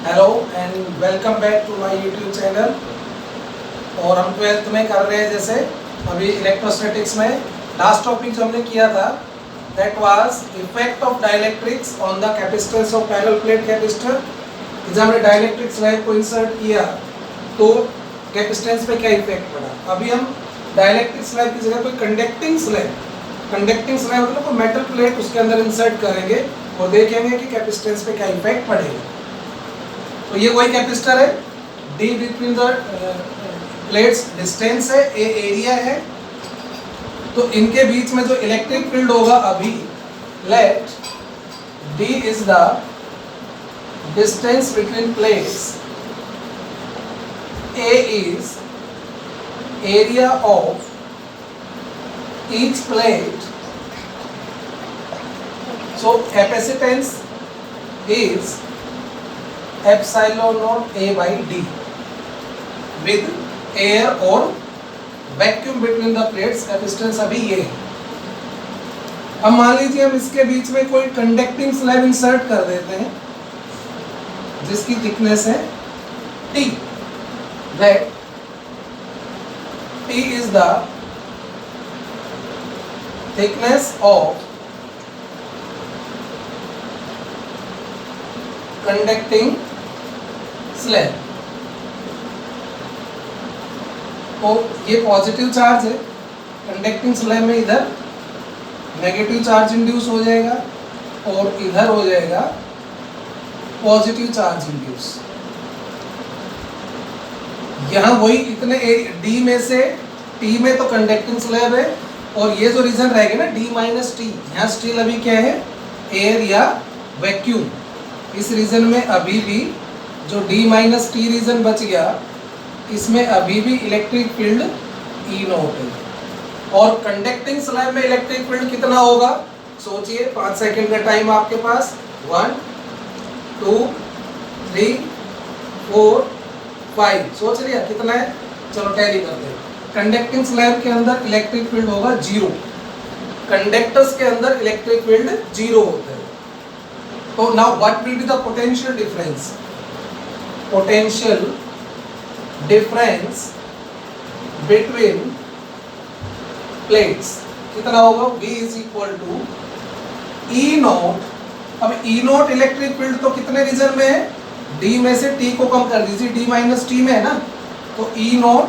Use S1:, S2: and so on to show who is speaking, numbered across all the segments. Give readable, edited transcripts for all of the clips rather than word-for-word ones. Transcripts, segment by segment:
S1: Hello and welcome back to my YouTube channel. और हम 12th में कर रहे हैं जैसे अभी इलेक्ट्रोस्टैटिक्स में लास्ट टॉपिक जो हमने किया था that was effect of dielectrics on the capacitance of parallel plate capacitor. जब हमने डाइलेक्ट्रिक स्लैब को इंसर्ट किया तो कैपेसिटेंस पे क्या इफेक्ट पड़ा। अभी हम डाइलेक्ट्रिक स्लैब की जगह कोई कंडक्टिंग स्लैब मतलब कोई मेटल प्लेट उसके अंदर इंसर्ट करेंगे और देखेंगे कि कैपेसिटेंस पे क्या इफेक्ट पड़ेगा। तो ये वही कैपेसिटर है, D between the plates distance है, ए एरिया है। तो इनके बीच में जो इलेक्ट्रिक फील्ड होगा अभी let D is the distance between plates, A is area of each plate, so capacitance is epsilon naught A by D with air और vacuum between the plates. Capacitance अभी ये है। अब मान लीजिए हम इसके बीच में कोई कंडक्टिंग स्लैब इंसर्ट कर देते हैं जिसकी थिकनेस है T, that T is the thickness of conducting slab. तो ये पॉजिटिव चार्ज है कंडक्टिंग स्लैब में, इधर नेगेटिव चार्ज इंड्यूस हो जाएगा और इधर हो जाएगा पॉजिटिव चार्ज इंड्यूस। यहाँ वही इतने डी में से टी में तो कंडक्टिंग स्लैब है और ये जो रीजन रहेगा ना डी माइनस टी, यहाँ स्टिल अभी क्या है एयर या वैक्यूम। इस रीजन में अभी भी जो D माइनस टी रीजन बच गया इसमें अभी भी इलेक्ट्रिक फील्ड E नॉट है। और कंडक्टिंग स्लैब में इलेक्ट्रिक फील्ड कितना होगा सोचिए, 5 सेकंड का टाइम आपके पास। 1 2 3 4 5 सोच लिया कितना है, चलो टैली करते हैं। कंडक्टिंग स्लैब के अंदर इलेक्ट्रिक फील्ड होगा 0, कंडक्टर्स के अंदर इलेक्ट्रिक फील्ड 0 होता है। So now what will be the potential difference? Potential difference between plates कितना होगा? V is equal to E not. अब E नॉट इलेक्ट्रिक फील्ड तो कितने रीजन में है? D में से T को कम कर दीजिए, D माइनस टी में है ना, तो E naught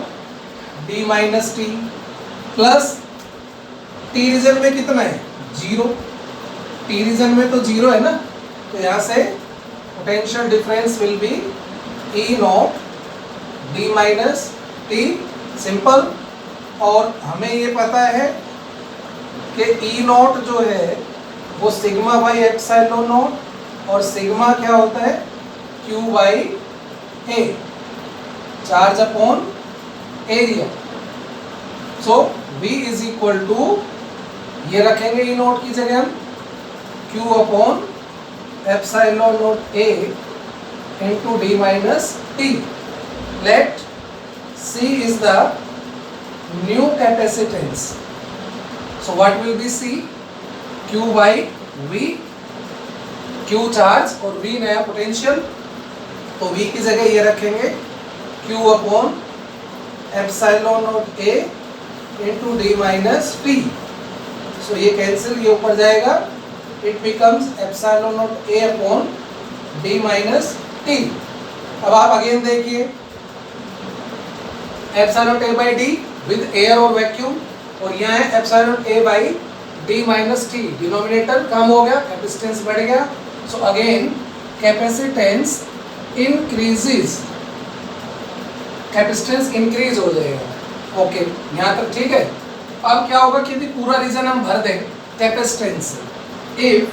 S1: D minus T plus T region में कितना है 0, T रीजन में तो 0 है ना, तो यहाँ से potential difference will be E naught D minus T, simple. और हमें ये पता है कि ई नॉट जो है वो सिग्मा बाई एप्सिलॉन नॉट और सिग्मा क्या होता है Q by A, charge upon area. So V is equal to ये रखेंगे ई नॉट की जगह हम Q upon epsilon naught A into D minus T. Let C is the new capacitance. So what will be C? Q by V, Q charge और V नया potential, तो V की जगह ये रखेंगे Q upon epsilon naught A into D minus T. So ये cancel, ये ऊपर जाएगा, it becomes epsilon naught A upon D minus T. अब आप अगेन देखिए epsilon A by D with air और वैक्यूम, और यहाँ है epsilon A by D minus T, denominator कम हो गया, कैपेसिटेंस बढ़ गया। So again capacitance increases, capacitance increase हो जाएगा। ओके यहाँ तक ठीक है। अब क्या होगा कि यदि पूरा रीजन हम भर दें कैपेसिटेंस से, if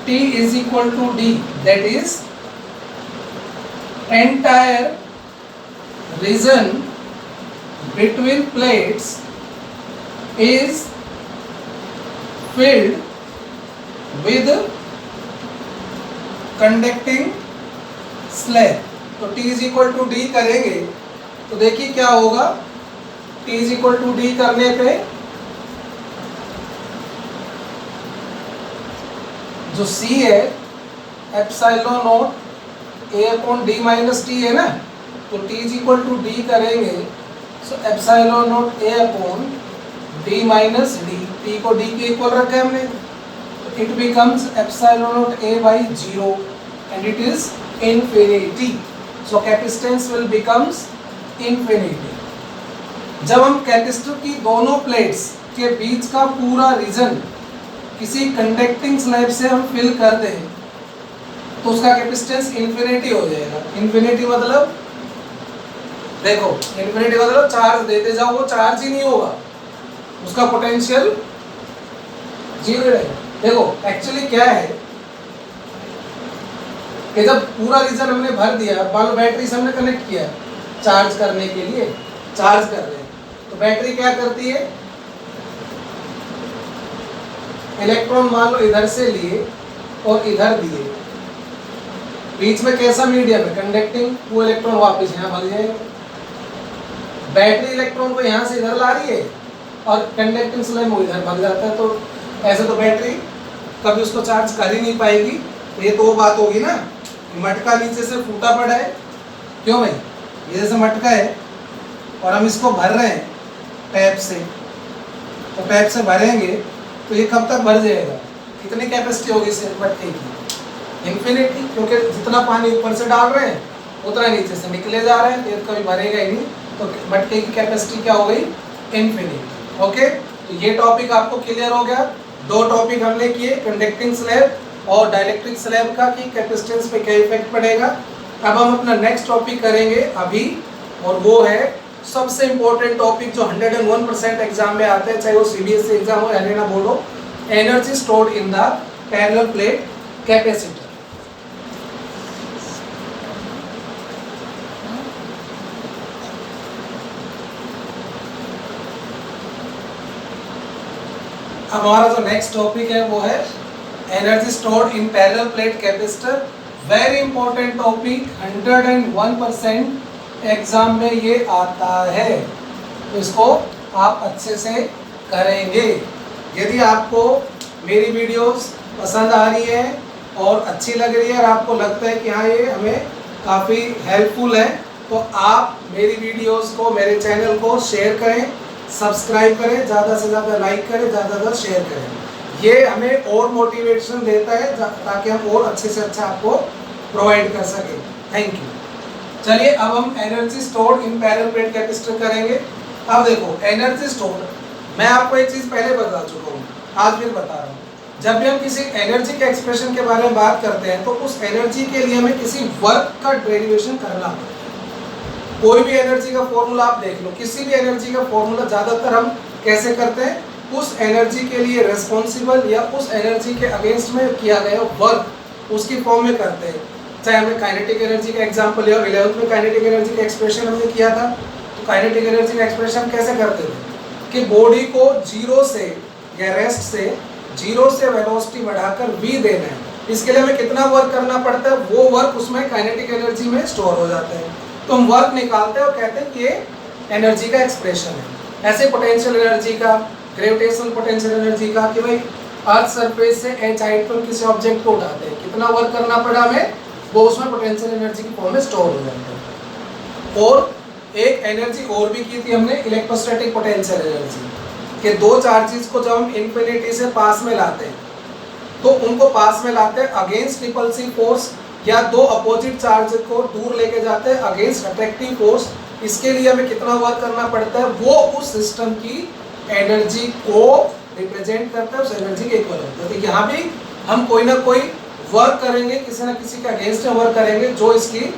S1: T is equal to D, that is entire region between plates is filled with conducting slab। तो T is equal to D करेंगे तो देखिए क्या होगा, T is equal to D करने पे जो C है epsilon not A upon D minus T है ना, तो T is equal to D करेंगे, so epsilon not A upon D minus D, T को डी के इक्वल रखा है हमने, तो it becomes epsilon not A by 0 and it is infinity, so capacitance will becomes infinity. जब हम capacitor की दोनों प्लेट्स के बीच का पूरा रीजन किसी कंडक्टिंग स्लैब से हम फिल कर दें तो उसका कैपेसिटेंस इन्फिनिटी हो जाएगा। इन्फिनिटी मतलब देखो, इन्फिनिटी मतलब चार्ज देते जाओ वो चार्ज ही नहीं होगा, उसका पोटेंशियल जीरो रहेगा। देखो एक्चुअली क्या है कि जब पूरा रीजन हमने भर दिया, मान लो बैटरी से हमने कनेक्ट किया चार्ज करने के लिए, चार्ज कर रहे हैं, तो बैटरी क्या करती है, इलेक्ट्रॉन मान लो इधर से लिए और इधर दिए, बीच में कैसा मीडियम है कंडक्टिंग, वो इलेक्ट्रॉन वापस यहाँ भाग जाएगा। बैटरी इलेक्ट्रॉन को यहाँ से इधर ला रही है और कंडक्टिंग स्लैब वो इधर भाग जाता है, तो ऐसे तो बैटरी कभी उसको चार्ज कर ही नहीं पाएगी। तो ये तो वो बात होगी ना, मटका नीचे से फूटा पड़ा है, क्यों भाई, ये जैसे मटका है और हम इसको भर रहे हैं टैप से, तो टैप से भरेंगे तो ये कब तक भर जाएगा, कितनी कैपेसिटी होगी इस मटके की, इन्फिनिटी, क्योंकि जितना पानी ऊपर से डाल रहे हैं उतना नीचे से निकले जा रहे हैं, तो ये कभी भरेगा ही नहीं, तो मटके की कैपेसिटी क्या हो गई, इन्फिनिटी। ओके, तो ये टॉपिक आपको क्लियर हो गया। दो टॉपिक हमने किए, कंडक्टिंग स्लैब और डाइलेक्ट्रिक स्लैब का, कि कैपेसिटेंस पे क्या इफेक्ट पड़ेगा। अब हम अपना नेक्स्ट टॉपिक करेंगे अभी, और वो है सबसे इम्पोर्टेंट टॉपिक जो 101% एग्जाम में आता है, चाहे वो CBSE एग्जाम हो हरियाणा बोर्ड हो, energy stored in the parallel plate capacitor. अब हमारा जो नेक्स्ट टॉपिक है वो है energy stored in parallel plate capacitor. Very important topic, 101% exam में ये आता है, तो इसको आप अच्छे से करेंगे। यदि आपको मेरी वीडियोस पसंद आ रही है और अच्छी लग रही है और आपको लगता है कि हाँ ये हमें काफ़ी हेल्पफुल है, तो आप मेरी वीडियोस को, मेरे चैनल को शेयर करें, सब्सक्राइब करें, ज़्यादा से ज़्यादा लाइक करें, ज़्यादा से ज़्यादा शेयर करें। ये हमें और मोटिवेशन देता है ताकि हम और अच्छे से अच्छा आपको प्रोवाइड कर सकें। Thank you. चलिए अब हम energy stored in parallel plate capacitor करेंगे। अब देखो एनर्जी स्टोर्ड, मैं आपको एक चीज़ पहले बता चुका हूँ, आज फिर बता रहा हूँ। जब भी हम किसी एनर्जी के एक्सप्रेशन के बारे में बात करते हैं तो उस एनर्जी के लिए हमें किसी वर्क का डेरिवेशन करना पड़ता है। कोई भी एनर्जी का फॉर्मूला आप देख लो, किसी भी एनर्जी का फॉर्मूला ज़्यादातर हम कैसे करते हैं, उस एनर्जी के लिए रेस्पॉन्सिबल या उस एनर्जी के अगेंस्ट में किया गया वर्क उसकी फॉर्म में करते हैं। चाहे हमने काइनेटिक एनर्जी का एग्जांपल लिया, 11th में काइनेटिक एनर्जी का एक्सप्रेशन हमने किया था, तो काइनेटिक एनर्जी का एक्सप्रेशन कैसे करते थे कि बॉडी को जीरो से या रेस्ट से जीरो से वेलोसिटी बढ़ाकर v देना है, इसके लिए हमें कितना वर्क करना पड़ता है, वो वर्क उसमें काइनेटिक एनर्जी में स्टोर हो जाता है। तो हम वर्क निकालते हैं और कहते हैं कि ये एनर्जी का एक्सप्रेशन है। ऐसे पोटेंशियल एनर्जी का, ग्रेविटेशनल पोटेंशियल एनर्जी का, कि भाई अर्थ सरफेस से h हाइट पर किसी ऑब्जेक्ट को उठाते हैं, कितना वर्क करना पड़ा हमें, वो उसमें पोटेंशियल एनर्जी की फॉर्म में स्टोर हो जाते हैं। और एक एनर्जी और भी की थी हमने, इलेक्ट्रोस्टैटिक पोटेंशियल एनर्जी, कि दो चार्जेस को जब हम इन्फिनिटी से पास में लाते हैं तो उनको पास में लाते हैं अगेंस्ट रिपल्सिव फोर्स, या दो अपोजिट चार्ज को दूर लेके जाते हैं अगेंस्ट अट्रैक्टिव फोर्स। इसके लिए हमें कितना वर्क करना पड़ता है, वो उस सिस्टम की एनर्जी को रिप्रेजेंट करता है, उस एनर्जी के इक्वल होता है। तो यहाँ भी हम कोई ना कोई वर्क करेंगे, किसी ना किसी के अगेंस्ट में वर्क करेंगे जो इसकी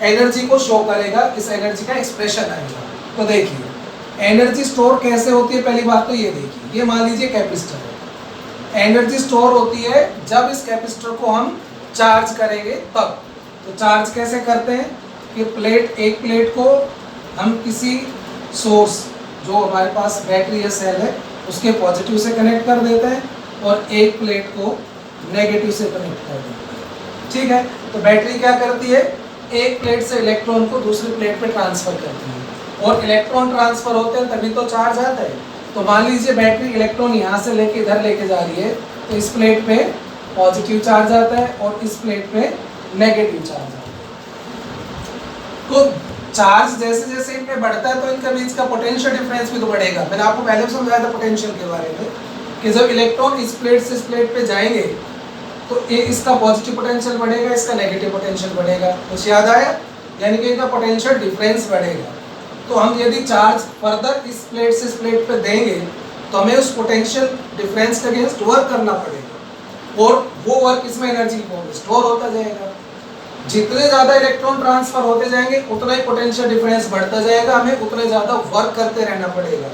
S1: एनर्जी को शो करेगा, इस एनर्जी का एक्सप्रेशन आएगा। तो देखिए एनर्जी स्टोर कैसे होती है, पहली बात तो ये देखिए, ये मान लीजिए कैपेसिटर है, एनर्जी स्टोर होती है जब इस कैपेसिटर को हम चार्ज करेंगे तब। तो चार्ज कैसे करते हैं कि एक प्लेट को हम किसी सोर्स, जो हमारे पास बैटरी या सेल है, उसके पॉजिटिव से कनेक्ट कर देते हैं और एक प्लेट को नेगेटिव से कनेक्ट कर देते हैं। ठीक है, तो बैटरी क्या करती है, एक प्लेट से इलेक्ट्रॉन को दूसरी प्लेट पे ट्रांसफर करती है, और इलेक्ट्रॉन ट्रांसफर होते हैं तभी तो चार्ज आता है। तो मान लीजिए बैटरी इलेक्ट्रॉन यहाँ से लेके इधर लेके जा रही है, तो इस प्लेट पे पॉजिटिव चार्ज आता है और इस प्लेट पे नेगेटिव चार्ज आता है। तो चार्ज जैसे जैसे इनमें बढ़ता है तो इनके बीच का पोटेंशियल डिफरेंस भी तो बढ़ेगा। मैंने आपको पहले भी समझाया था पोटेंशियल के बारे में कि जब इलेक्ट्रॉन इस प्लेट से इस प्लेट पे जाएंगे तो इसका पॉजिटिव पोटेंशियल बढ़ेगा, इसका नेगेटिव पोटेंशियल बढ़ेगा। कुछ याद आया? यानी कि इनका पोटेंशियल डिफरेंस बढ़ेगा। तो हम यदि चार्ज फर्दर इस प्लेट से इस प्लेट पे देंगे तो हमें उस पोटेंशियल डिफरेंस के अगेंस्ट वर्क करना पड़ेगा और वो वर्क इसमें एनर्जी फॉर्म में स्टोर होता जाएगा। जितने ज़्यादा इलेक्ट्रॉन ट्रांसफर होते जाएंगे उतना ही पोटेंशियल डिफरेंस बढ़ता जाएगा, हमें उतने ज़्यादा वर्क करते रहना पड़ेगा।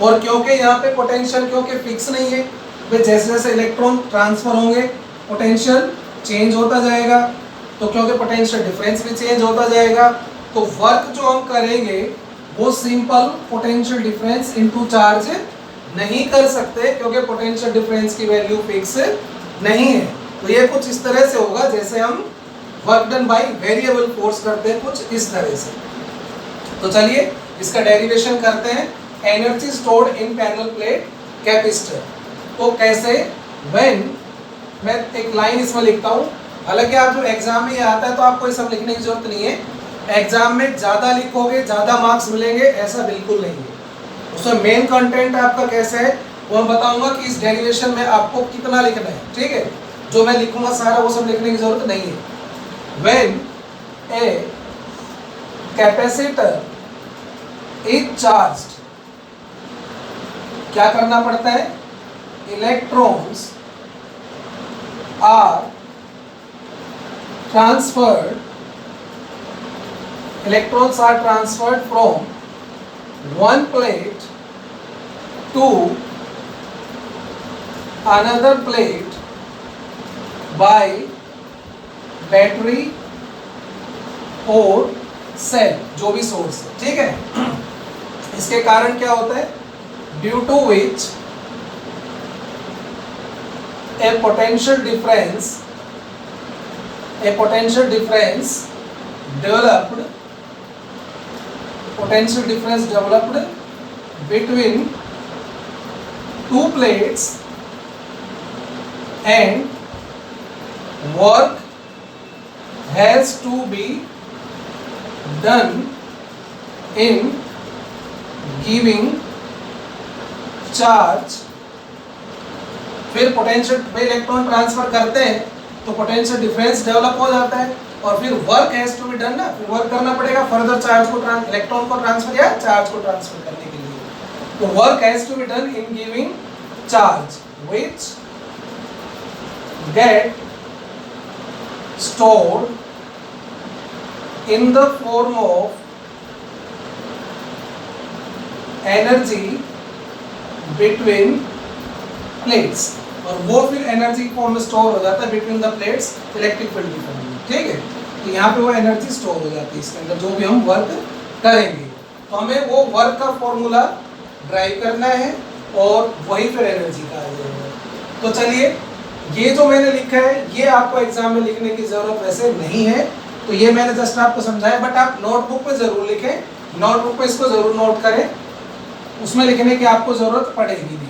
S1: और क्योंकि यहाँ पे पोटेंशियल क्योंकि फिक्स नहीं है, वे जैसे जैसे इलेक्ट्रॉन ट्रांसफर होंगे पोटेंशियल चेंज होता जाएगा, तो क्योंकि पोटेंशियल डिफरेंस भी चेंज होता जाएगा तो वर्क जो हम करेंगे वो simple potential difference into charge नहीं कर सकते, क्योंकि पोटेंशियल डिफरेंस की वैल्यू फिक्स नहीं है। तो ये कुछ इस तरह से होगा जैसे हम work done by variable force करते हैं, कुछ इस तरह से। तो चलिए इसका डेरिवेशन करते हैं। Energy stored in parallel plate capacitor. तो कैसे? व्हेन, मैं एक लाइन इसमें लिखता हूँ, हालांकि आप जो एग्जाम में ये आता है तो आपको ये सब लिखने की जरूरत नहीं है। एग्जाम में ज़्यादा लिखोगे ज़्यादा मार्क्स मिलेंगे ऐसा बिल्कुल नहीं है। उसमें मेन कंटेंट आपका कैसे है वो मैं बताऊंगा कि इस डेरिवेशन में आपको कितना लिखना है, ठीक है? जो मैं लिखूंगा सारा वो सब लिखने की जरूरत नहीं है। When a capacitor is charged, क्या करना पड़ता है? Electrons are transferred, electrons are transferred from one plate to another plate by battery और सेल, जो भी सोर्स है, ठीक है? इसके कारण क्या होता है? Due to which a potential difference developed between two plates and work has to be done in giving charge। फिर पोटेंशियल पे इलेक्ट्रॉन ट्रांसफर करते हैं तो पोटेंशियल डिफरेंस डेवलप हो जाता है और फिर work has to be done ना, फिर वर्क करना पड़ेगा फर्दर चार्ज को इलेक्ट्रॉन को ट्रांसफर या चार्ज को ट्रांसफर करने के लिए। तो work has to be done in giving charge which get stored in the form of energy between plates, और वो फिर एनर्जी फॉर्म में स्टोर हो जाता है between the plates electric field की फॉर्म में, ठीक है? तो यहाँ पे वो एनर्जी स्टोर हो जाती है इसके अंदर जो भी हम वर्क करेंगे। तो हमें वो वर्क का फॉर्मूला ड्राइव करना है और वही फिर एनर्जी का आ जाएगा। तो चलिए ये जो मैंने लिखा है ये आपको एग्जाम में लिखने की जरूरत वैसे नहीं है, तो ये मैंने जस्ट आपको समझाया, बट आप नोटबुक पे जरूर लिखें, नोटबुक पे इसको जरूर नोट करें, उसमें लिखने की आपको जरूरत पड़ेगी नहीं।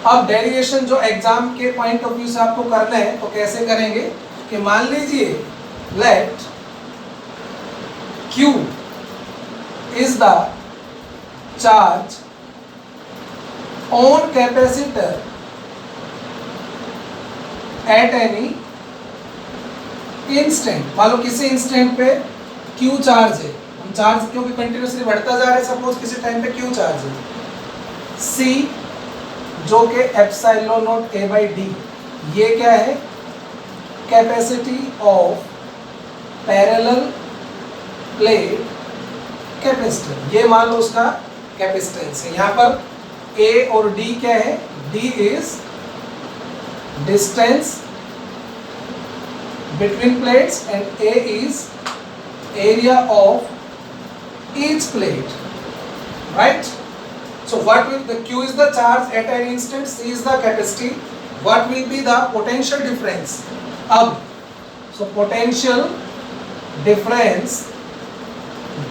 S1: अब डेरिवेशन जो एग्जाम के पॉइंट ऑफ व्यू से आपको करना है तो कैसे करेंगे कि मान लीजिए let Q is the charge on capacitor at any instant. मान लो किसी इंस्टेंट पे Q चार्ज है, हम चार्ज क्योंकि कंटिन्यूसली बढ़ता जा रहा है, सपोज किसी टाइम पे Q चार्ज है, C जो कि epsilon not A by D, ये क्या है? Capacity of parallel plate capacitor, ये मान लो उसका कैपेसिटेंस है। यहाँ पर A और D क्या है? D is distance between plates and A is area of each plate, right? So what will the Q is the charge at an instant, C is the capacity. What will be the potential difference? अब so potential difference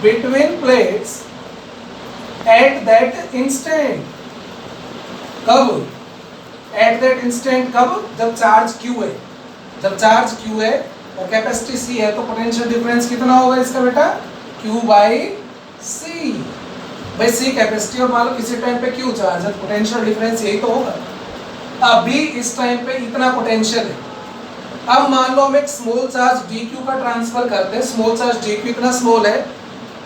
S1: between plates at that instant, कब? At that instant कब? जब charge Q है, जब charge Q है और capacity C है तो पोटेंशियल डिफरेंस कितना होगा इसका बेटा, Q बाई C। भाई C कैपेसिटी और मान लो किसी टाइम पे Q चार्ज है, पोटेंशियल डिफरेंस यही तो होगा। अभी इस टाइम पे इतना पोटेंशियल है, अब मान लो हम एक स्मॉल चार्ज dq का ट्रांसफर करते हैं। स्मॉल चार्ज dq इतना स्मॉल है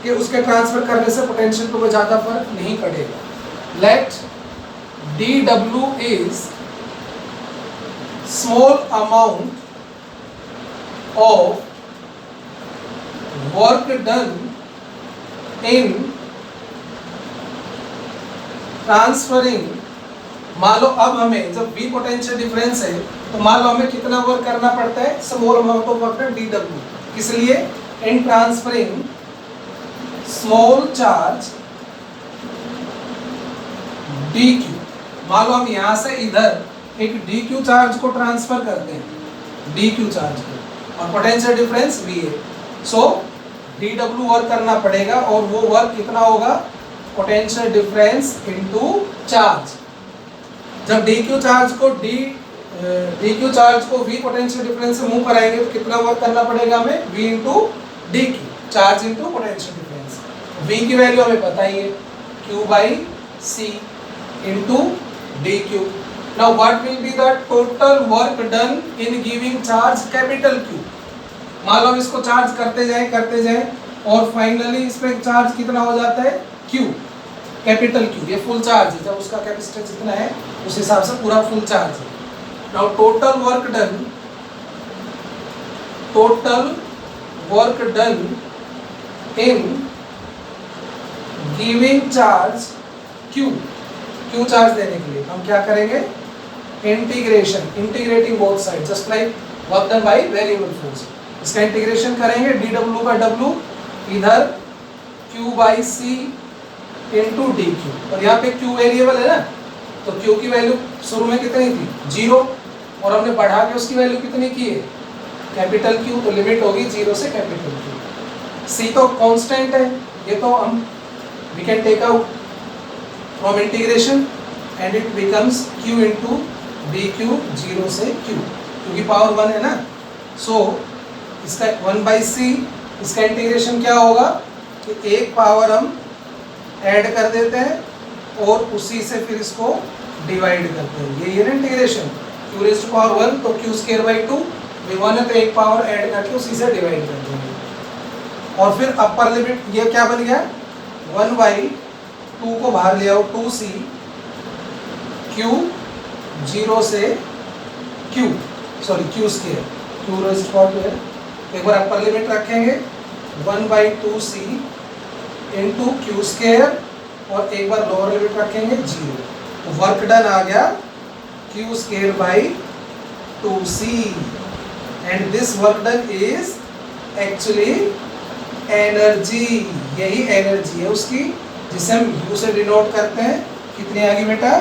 S1: कि उसके ट्रांसफर करने से पोटेंशियल पे कोई ज़्यादा फर्क नहीं पड़ेगा। Let dw is small amount of work done in transferring. मान लो अब हमें जब v पोटेंशियल डिफरेंस है तो मान लो हमें कितना वर्क करना पड़ता है, small amount of work done dw, इसलिए इन ट्रांसफरिंग स्मॉल चार्ज dq। मान लो हम यहां से इधर एक dq चार्ज को ट्रांसफर करते हैं, dq चार्ज को, और पोटेंशियल डिफरेंस v है, सो dw वर्क करना पड़ेगा और वो वर्क कितना होगा, पोटेंशियल डिफरेंस इनटू चार्ज। जब dq चार्ज को v पोटेंशियल डिफरेंस से मूव कराएंगे तो कितना वर्क करना पड़ेगा हमें, v into dq, charge into potential difference. v की वैल्यू हमें पता ही है, q by c into dq। Now what will be the total work done in giving charge capital Q। मान लो हम इसको चार्ज करते जाएं और फाइनली इस पे चार्ज कितना हो जाता है, Q, कैपिटल Q। ये फुल चार्ज है, जब उसका कैपेसिटेंस जितना है उस हिसाब से पूरा फुल चार्ज है। Now total work done in giving charge Q charge देने के लिए हम क्या करेंगे, integrating both side just like work done by variable force. इसका इंटीग्रेशन करेंगे, dw का w इधर q by c into dq, और यहाँ पे q वेरिएबल है ना, तो q की वैल्यू शुरू में कितनी थी, 0, और हमने बढ़ा के उसकी वैल्यू कितनी की है, कैपिटल Q, तो लिमिट होगी 0 से कैपिटल Q। c तो कांस्टेंट है, ये तो हम we can take out from integration and it becomes q into dq 0 से q, क्योंकि पावर 1 है ना, सो इसका 1 बाई c, इसका इंटीग्रेशन क्या होगा कि एक पावर हम ऐड कर देते हैं और उसी से फिर इसको डिवाइड करते हैं, ये ना integration, q raise to power 1 तो q स्क्वायर बाई 2, वी 1 है तो एक पावर ऐड करके उसी से डिवाइड कर देंगे, और फिर अपर लिमिट ये क्या बन गया, 1 बाई 2 को बाहर ले आओ, 2c q 0 से q square, q raise to power 2 है, एक बार अपर लिमिट रखेंगे 1 by 2c into Q square, और एक बार लोअर लिमिट रखेंगे 0, तो वर्क डन आ गया q square by 2c, and this work done is actually energy, यही एनर्जी है उसकी जिसे हम u से डिनोट करते हैं, कितनी आ गई बेटा,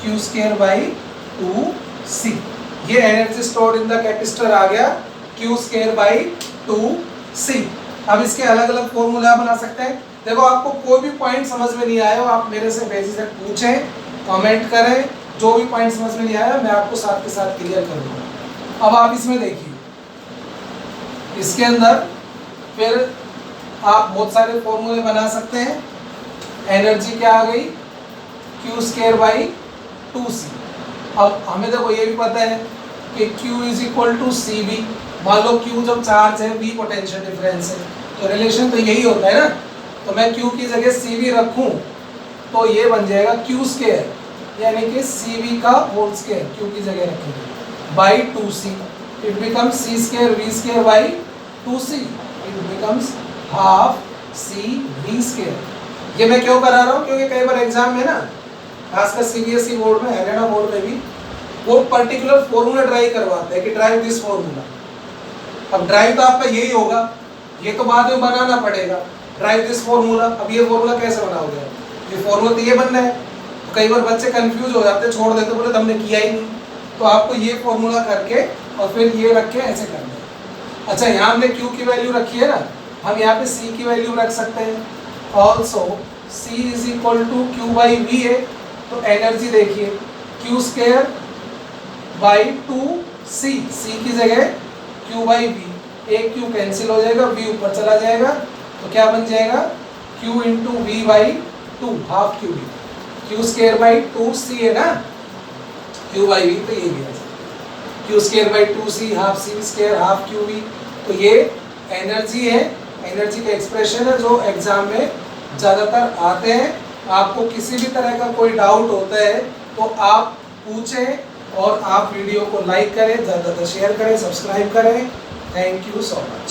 S1: q स्क्वायर बाई 2c। ये energy stored in the capacitor आ गया q स्क्वायर बाई 2c। अब इसके अलग अलग फॉर्मूला बना सकते हैं। देखो आपको कोई भी पॉइंट समझ में नहीं आया हो, आप मेरे से बेझिझक पूछें, कमेंट करें, जो भी पॉइंट समझ में नहीं आया मैं आपको साथ के साथ क्लियर कर दूंगा। अब आप इसमें देखिए, इसके अंदर फिर आप बहुत सारे फॉर्मूले बना सकते हैं। एनर्जी क्या आ गई, q स्क्वायर बाई 2c। अब हमें देखो ये भी पता है कि q is equal to C B. मान लो q जब चार्ज है, v पोटेंशियल डिफरेंस है, तो रिलेशन तो यही होता है ना, तो मैं q की जगह cv रखूं तो ये बन जाएगा q स्क्वायर, यानी कि cv का होल स्क्वायर q की जगह रखेंगे by 2c, it becomes c square v square by 2c, it becomes half c v square. ये मैं क्यों करा रहा हूँ, क्योंकि कई बार एग्जाम में ना, खासकर सीबीएसई बोर्ड में, हरियाणा बोर्ड में भी वो पर्टिकुलर फॉर्मूला ड्राइव करवाते हैं कि ड्राइव दिस फॉर्मूला। अब ड्राइव तो आपका यही होगा, ये तो बाद में बनाना पड़ेगा, ड्राइव दिस फॉर्मूला। अब ये फॉर्मूला कैसे बनाओगे, ये फॉर्मूला तो ये बनना है, तो कई बार बच्चे कंफ्यूज हो जाते हैं, छोड़ देते, बोले हमने किया ही नहीं। तो आपको ये फॉर्मूला करके और फिर ये रख के ऐसे करना है। अच्छा, यहाँ हमने q की वैल्यू रखी है ना, हम यहाँ पे c की वैल्यू रख सकते हैं। Also c is equal to q by V है, तो एनर्जी देखिए q square by 2c, c की जगह q बाई वी एक क्यू कैंसिल हो जाएगा, v ऊपर चला जाएगा, तो क्या बन जाएगा q into V by two, half Q V, Q square by two C है ना, q बाई वी, तो ये भी है Q square by two C, half C square half Q V. तो ये एनर्जी है, एनर्जी का एक्सप्रेशन है जो एग्जाम में ज़्यादातर आते हैं। आपको किसी भी तरह का कोई डाउट होता है तो आप पूछें, और आप वीडियो को लाइक करें, ज़्यादातर शेयर करें, सब्सक्राइब करें। Thank you so much.